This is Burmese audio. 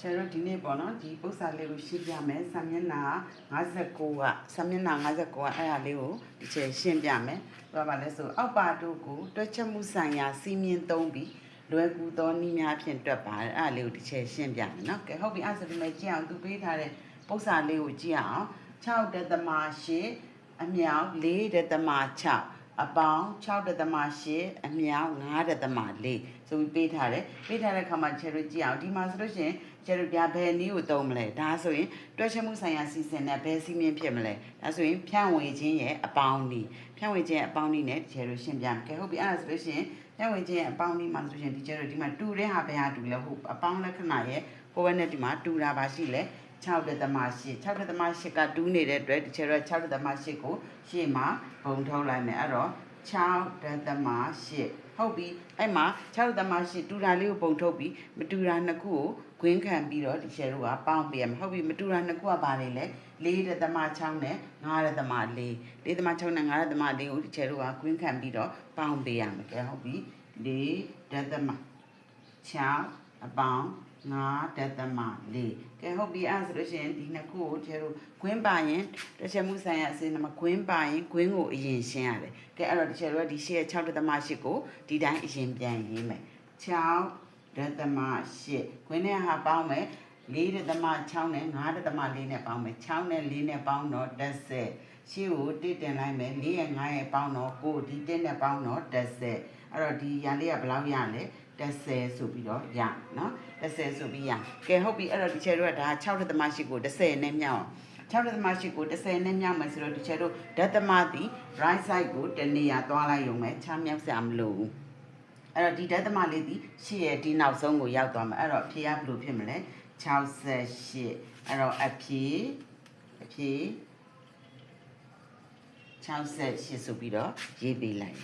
ကျတော့ဒီနေ့ပေါ့နော်ဒီပု္ပ္ပာလေးကိုရှင်းပြမယ်စာမျက်နှာ59ကစာမျက်နှာ59ကအဲ့ဒါလေးကိုဒီချက်ရှင်းပြမယ်ဘာပါလဲဆိုအောက်ပါတို့ကိုတွက်ချက်မှုဆိုင်ရာစီမင်းသုံးပြီးလွယ်ကူသောနည်းများဖြင့်တွက်ပါအဲ့ဒါလေးကိုဒီချက်ရှင်းပြမယ်နော်ကဲဟုတ်ပြီအဲ့ဆိုဒီမဲ့ကြည့်အောင်သူပေးထားတဲ့ပု္ပ္ပာလေးကိုကြည့်အောင်6.8အမြောက်4.6အပေါင်း6.8အမြောက်9.4ဆိုပြီးပေးထားတယ်ပေးထားတဲ့အခါမှာချယ်တို့ကြည့်အောင်ဒီမှာဆိုလို့ရှိရင်ချယ်တို့ပြဘယ်နည်းကိုသုံးမလဲဒါဆိုရင်တွက်ချက်မှုဆိုင်ရာစီစဉ်တဲ့ဘယ်စီမင်းဖြစ်မလဲဒါဆိုရင်ဖြန့်ဝေခြင်းရဲ့အပေါင်းနည်းဖြန့်ဝေခြင်းအပေါင်းနည်းနဲ့ချယ်တို့ရှင်းပြမယ်ကဲဟုတ်ပြီအဲ့ဒါဆိုလို့ရှိရင်ဖြန့်ဝေခြင်းရဲ့အပေါင်းနည်းမှာဆိုလို့ရှိရင်ဒီချယ်တို့ဒီမှာတူတဲ့ဟာဘယ်ဟာတူလဲဟုတ်အပေါင်းလက္ခဏာရဲ့ဟိုဘက်နဲ့ဒီမှာတူတာပါရှိလဲ6.8ကတူးနေတဲ့အတွက်ဒီချယ်တော့6.8ကိုရှေ့မှာပုံထုတ်လိုက်မယ်အဲ့တော့6.8ဟုတ်ပြီအဲ့မှာ6.8တူတာလေးကိုပုံထုတ်ပြီးမတူတာနှစ်ခုကိုဂွင်းခံပြီးတော့ဒီချယ်တို့ကပေါင်းပေးရမယ်ဟုတ်ပြီမတူတာနှစ်ခုကပါလေလေ4.6နဲ့9.4 4.6နဲ့9.4ကိုဒီချယ်တို့ကဂွင်းခံပြီးတော့ပေါင်းပေးရမယ်ကဲဟုတ်ပြီ4.6အပေါင်း9.4ကဲဟုတ်ပြီအဲ့ဆိုလို့ရှိရင်ဒီနှစ်ခုကိုကျတို့ဂွင်းပါရင်တစ်ချက်မှုဆိုင်ရာအစင်းမှာဂွင်းပါရင်ဂွင်းကိုအရင်ရှင်းရတယ်ကဲအဲ့တော့ဒီချက်တို့ကဒီရှေ့6.8ကိုဒီတိုင်းအရင်ပြန်ရေးမယ်6.8ဂွင်းနဲ့ဟာပေါင်းမယ်4.6နဲ့9.4နဲ့ပေါင်းမယ်6နဲ့4နဲ့ပေါင်းတော့10ရှေ့ကို1တင်လိုက်မယ်4ရဲ့9ရဲ့ပေါင်းတော့9ဒီ1နဲ့ပေါင်းတော့10အဲ့တော့ဒီရန်လေးကဘယ်လောက်ရလဲ10ဆိုပြီးတော့ရနော်10ဆိုပြီးရကဲဟုတ်ပြီအဲ့တော့ဒီချဲတို့ကဒါ6.8ကို10နဲ့မြောက်6.8ကို10နဲ့မြောက်မယ်ဆိုတော့ဒီချဲတို့ဓာတ်သမသည် right side ကိုတနေရာသွားလိုက်ရုံပဲချမြောက်စရာမလိုဘူးအဲ့တော့ဒီဓာတ်သမလေးဒီရှေ့ရဲ့ဒီနောက်ဆုံးကိုရောက်သွားမယ်အဲ့တော့အဖြေကဘယ်လိုဖြစ်မလဲ68အဲ့တော့အဖြေ68ဆိုပြီးတော့ရေးပေးလိုက်